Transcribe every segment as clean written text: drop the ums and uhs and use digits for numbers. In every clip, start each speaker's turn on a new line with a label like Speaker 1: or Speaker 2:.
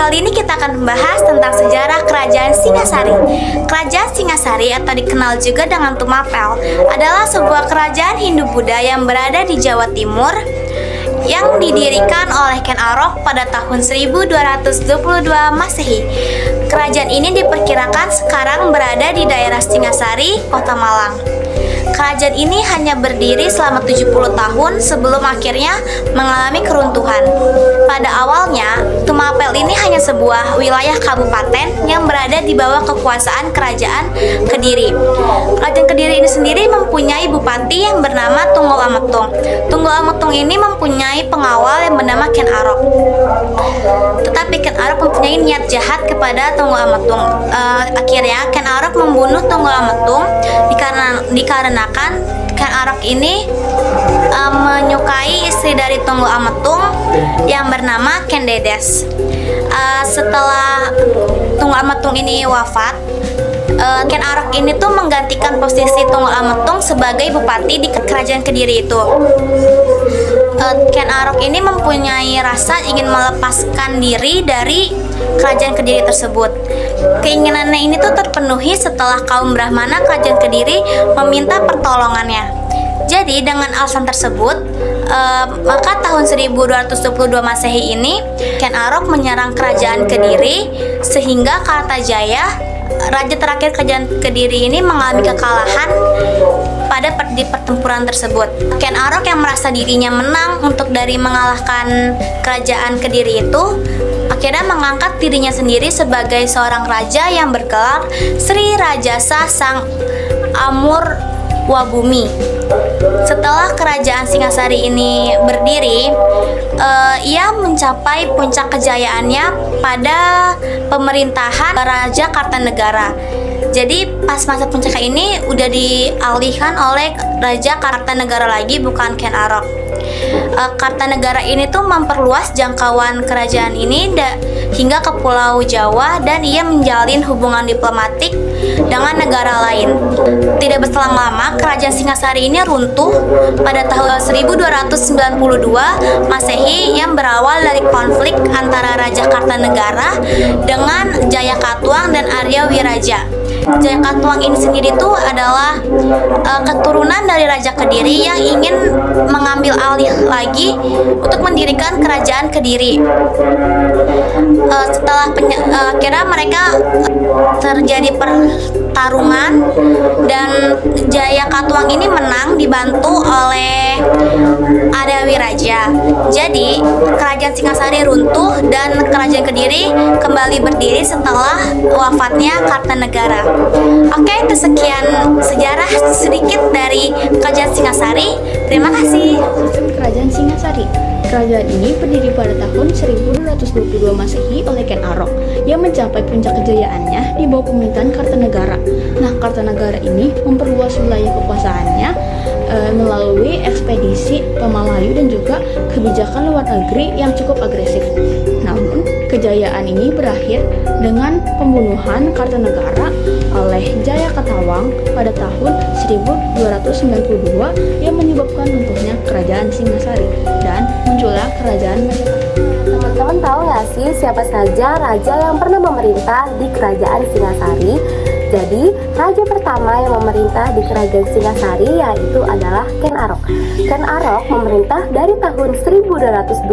Speaker 1: Kali ini kita akan membahas tentang sejarah Kerajaan Singasari. Kerajaan Singasari atau dikenal juga dengan Tumapel adalah sebuah kerajaan Hindu-Buddha yang berada di Jawa Timur yang didirikan oleh Ken Arok pada tahun 1222 Masehi. Kerajaan ini diperkirakan sekarang berada di daerah Singasari, Kota Malang. Kerajaan ini hanya berdiri selama 70 tahun sebelum akhirnya mengalami keruntuhan. Pada awalnya, Tumapel ini hanya sebuah wilayah kabupaten yang berada di bawah kekuasaan Kerajaan Kediri. Kerajaan Kediri ini sendiri mempunyai bupati yang bernama Tunggul Ametung. Tunggul Ametung ini mempunyai pengawal yang bernama Ken Arok. Tetapi Ken Arok mempunyai niat jahat kepada Tunggul Ametung. Akhirnya Ken Arok membunuh Tunggul Ametung dikarenakan Ken Arok ini menyukai istri dari Tunggul Ametung yang bernama Ken Dedes. Setelah Tunggul Ametung ini wafat, Ken Arok ini tuh menggantikan posisi Tunggul Ametung sebagai bupati di Kerajaan Kediri itu. Ken Arok ini mempunyai rasa ingin melepaskan diri dari Kerajaan Kediri tersebut. Keinginannya ini tuh terpenuhi setelah kaum Brahmana Kerajaan Kediri meminta pertolongannya. Jadi dengan alasan tersebut, maka tahun 1222 Masehi ini Ken Arok menyerang Kerajaan Kediri sehingga Kartajaya, raja terakhir Kerajaan Kediri ini mengalami kekalahan di pertempuran tersebut. Ken Arok yang merasa dirinya menang dari mengalahkan Kerajaan Kediri itu, akhirnya mengangkat dirinya sendiri sebagai seorang raja yang bergelar Sri Rajasa Sang Amur Wabumi. Setelah Kerajaan Singasari ini berdiri, ia mencapai puncak kejayaannya pada pemerintahan Raja Kartanegara. Jadi pas masa puncaknya ini udah dialihkan oleh Raja Kartanegara lagi, bukan Ken Arok. Kartanegara ini tuh memperluas jangkauan kerajaan ini hingga ke Pulau Jawa, dan ia menjalin hubungan diplomatik dengan negara lain. Tidak berselang lama, Kerajaan Singasari ini runtuh pada tahun 1292 Masehi yang berawal dari konflik antara Raja Kartanegara dengan Jayakatwang dan Arya Wiraja. Jayakatwang ini sendiri tuh adalah keturunan dari Raja Kediri yang ingin mengambil alih lagi untuk mendirikan Kerajaan Kediri. Setelah akhirnya mereka terjadi pertarungan dan Jayakatwang ini menang dibantu oleh Arya Wiraja. Jadi Kerajaan Singasari runtuh dan Kerajaan Kediri kembali berdiri setelah wafatnya Kartanegara. Oke, itu sekian sejarah sedikit dari Kerajaan Singasari. Terima kasih.
Speaker 2: Kerajaan Singasari. Kerajaan ini berdiri pada tahun 1222 Masehi oleh Ken Arok yang mencapai puncak kejayaannya di bawah pemerintahan Kartanegara. Nah, Kartanegara ini memperluas wilayah kekuasaannya melalui ekspedisi Pemalayu dan juga kebijakan luar negeri yang cukup agresif. Namun, kejayaan ini berakhir dengan pembunuhan Kartanegara oleh Jayakatwang pada tahun 1292 yang menyebabkan runtuhnya Kerajaan Singasari dan muncullah Kerajaan Majapahit.
Speaker 3: Teman-teman tahu nggak sih siapa saja raja yang pernah memerintah di Kerajaan Singasari? Jadi, raja pertama yang memerintah di Kerajaan Singasari yaitu adalah Ken Arok. Ken Arok memerintah dari tahun 1222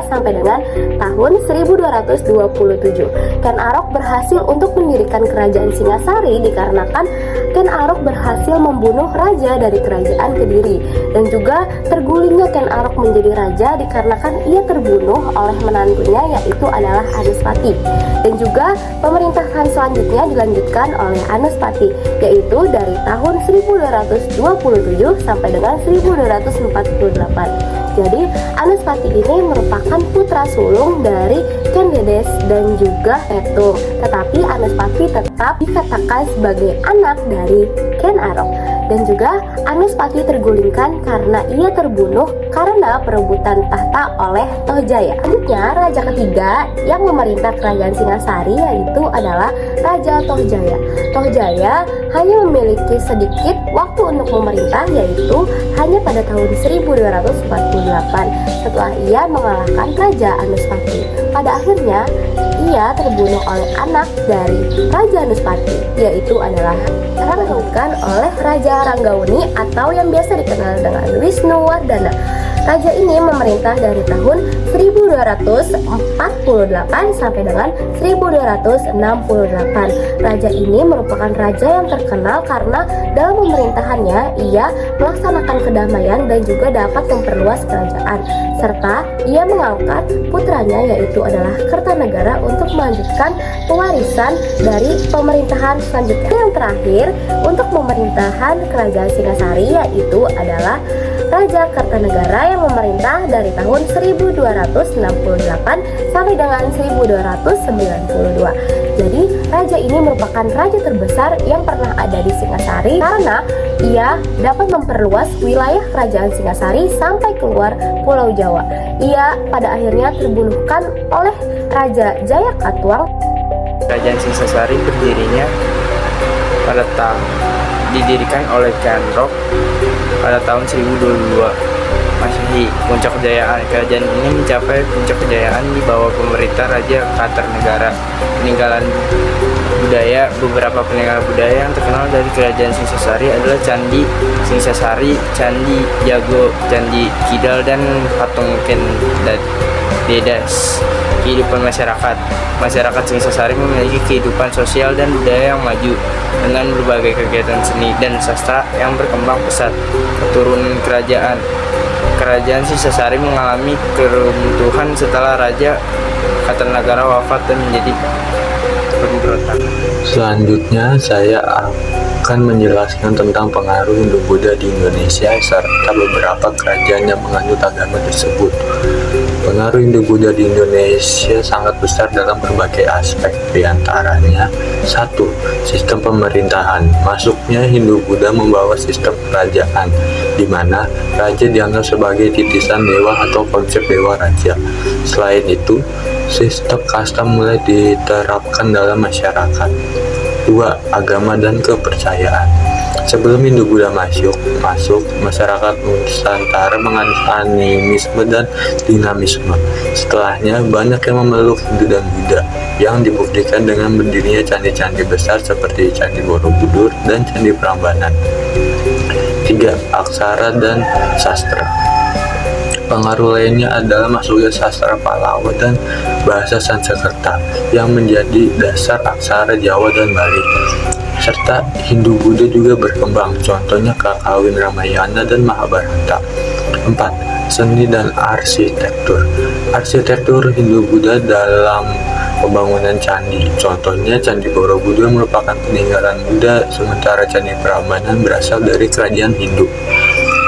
Speaker 3: sampai dengan tahun 1227. Ken Arok berhasil untuk mendirikan Kerajaan Singasari dikarenakan Ken Arok berhasil membunuh raja dari Kerajaan Kediri, dan juga tergulingnya Ken Arok menjadi raja dikarenakan ia terbunuh oleh menantunya yaitu adalah Anuspati. Dan juga pemerintahan selanjutnya dilanjutkan oleh Anuspati, yaitu dari tahun 1227 sampai dengan 1248. Jadi Anuspati ini merupakan putra sulung dari Ken Dedes dan juga Petung. Tetapi Anuspati tetap dikatakan sebagai anak dari Ken Arok. Dan juga Anuspati tergulingkan karena ia terbunuh karena perebutan tahta oleh Tohjaya. Selanjutnya, raja ketiga yang memerintah Kerajaan Singasari yaitu adalah Raja Tohjaya. Tohjaya hanya memiliki sedikit waktu untuk memerintah, yaitu hanya pada tahun 1248 setelah ia mengalahkan Raja Anuspati. Pada akhirnya ia terbunuh oleh anak dari Raja Anuspati, yaitu adalah Ranggabukan oleh Raja Ranggauni atau yang biasa dikenal dengan Wisnuwardana. Raja ini memerintah dari tahun 1248 sampai dengan 1268. Raja ini merupakan raja yang terkenal karena dalam pemerintahannya ia melaksanakan kedamaian dan juga dapat memperluas kerajaan, serta ia mengangkat putranya yaitu adalah Kertanegara untuk melanjutkan pewarisan dari pemerintahan selanjutnya. Yang terakhir untuk pemerintahan kerajaan Singasari yaitu adalah Raja Kertanegara yang memerintah dari tahun 1268 sampai dengan 1292. Jadi raja ini merupakan raja terbesar yang pernah ada di Singasari karena ia dapat memperluas wilayah kerajaan Singasari sampai keluar Pulau Jawa. Ia pada akhirnya terbunuhkan oleh Raja Jayakatwang.
Speaker 4: Kerajaan Singasari didirikan oleh Ken Arok pada tahun 1022 Masehi. Puncak kejayaan kerajaan ini mencapai puncak kejayaan di bawah pemerintah Raja Kertanegara. Beberapa peninggalan budaya yang terkenal dari kerajaan Singasari adalah Candi Singasari, Candi Jago, Candi Kidal, dan patung Ken Dedas. Kehidupan masyarakat Singasari memiliki kehidupan sosial dan budaya yang maju dengan berbagai kegiatan seni dan sastra yang berkembang pesat. Keturunan kerajaan Singasari mengalami keruntuhan setelah Raja Kertanegara wafat dan menjadi pemberontak.
Speaker 5: Selanjutnya saya akan menjelaskan tentang pengaruh Hindu-Buddha di Indonesia serta beberapa kerajaan yang menganut agama tersebut. Pengaruh Hindu-Buddha di Indonesia sangat besar dalam berbagai aspek, diantaranya 1. Sistem pemerintahan. Masuknya Hindu-Buddha membawa sistem kerajaan, di mana raja dianggap sebagai titisan dewa atau konsep dewa raja. Selain itu, sistem kasta mulai diterapkan dalam masyarakat. 2. Agama dan kepercayaan. Sebelum Hindu-Buddha masuk, masyarakat Nusantara menganut animisme dan dinamisme. Setelahnya, banyak yang memeluk Hindu dan Buddha, yang dibuktikan dengan berdirinya candi-candi besar seperti Candi Borobudur dan Candi Prambanan. 3. Aksara dan sastra. Pengaruh lainnya adalah masuknya sastra Pallawa dan bahasa Sanskerta yang menjadi dasar aksara Jawa dan Bali. Serta Hindu-Buddha juga berkembang, contohnya Kakawin Ramayana dan Mahabharata. 4. Seni dan arsitektur. Arsitektur Hindu-Buddha dalam pembangunan candi, contohnya Candi Borobudur merupakan peninggalan Buddha, sementara Candi Prambanan berasal dari kerajaan Hindu.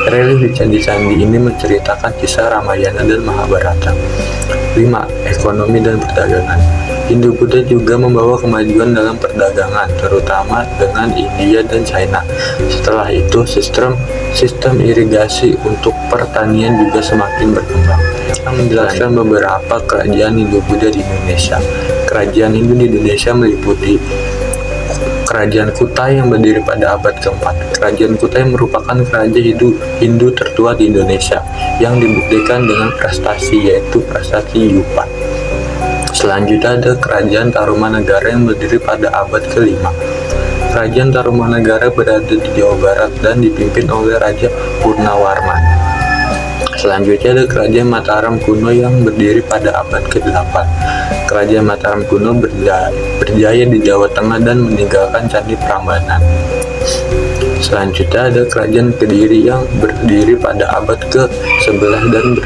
Speaker 5: Relief di candi-candi ini menceritakan kisah Ramayana dan Mahabharata. 5. Ekonomi dan perdagangan. Hindu-Buddha juga membawa kemajuan dalam perdagangan, terutama dengan India dan China. Setelah itu, sistem irigasi untuk pertanian juga semakin berkembang. Akan menjelaskan beberapa kerajaan Hindu-Buddha di Indonesia. Kerajaan Hindu di Indonesia meliputi Kerajaan Kutai yang berdiri pada abad keempat. Kerajaan Kutai merupakan kerajaan Hindu tertua di Indonesia yang dibuktikan dengan prestasi, yaitu prestasi Yupa. Selanjutnya ada Kerajaan Tarumanagara yang berdiri pada abad ke-5. Kerajaan Tarumanagara berada di Jawa Barat dan dipimpin oleh Raja Purnawarman. Selanjutnya ada Kerajaan Mataram kuno yang berdiri pada abad ke-8. Kerajaan Mataram kuno berjaya di Jawa Tengah dan meninggalkan Candi Prambanan. Selanjutnya ada Kerajaan Kediri yang berdiri pada abad ke-11 dan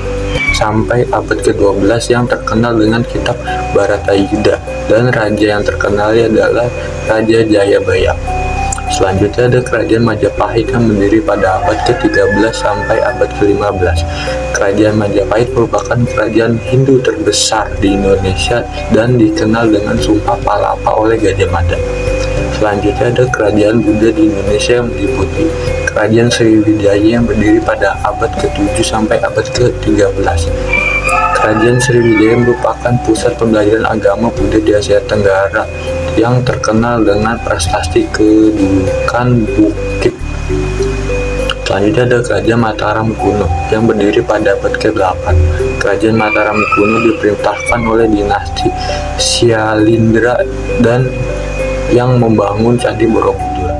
Speaker 5: sampai abad ke-12 yang terkenal dengan kitab Bharatayuddha, dan raja yang terkenal adalah Raja Jayabaya. Selanjutnya ada Kerajaan Majapahit yang berdiri pada abad ke-13 sampai abad ke-15. Kerajaan Majapahit merupakan kerajaan Hindu terbesar di Indonesia dan dikenal dengan Sumpah Palapa oleh Gajah Mada. Selanjutnya ada Kerajaan Buddha di Indonesia yang meliputi Kerajaan Sriwijaya yang berdiri pada abad ke-7 sampai abad ke-13. Kerajaan Sriwijaya merupakan pusat pembelajaran agama Buddha di Asia Tenggara yang terkenal dengan prestasi kedudukan bukit Selanjutnya ada Kerajaan Mataram kuno yang berdiri pada abad ke-8. Kerajaan Mataram kuno diperintahkan oleh dinasti Syailendra dan yang membangun Candi Borobudur.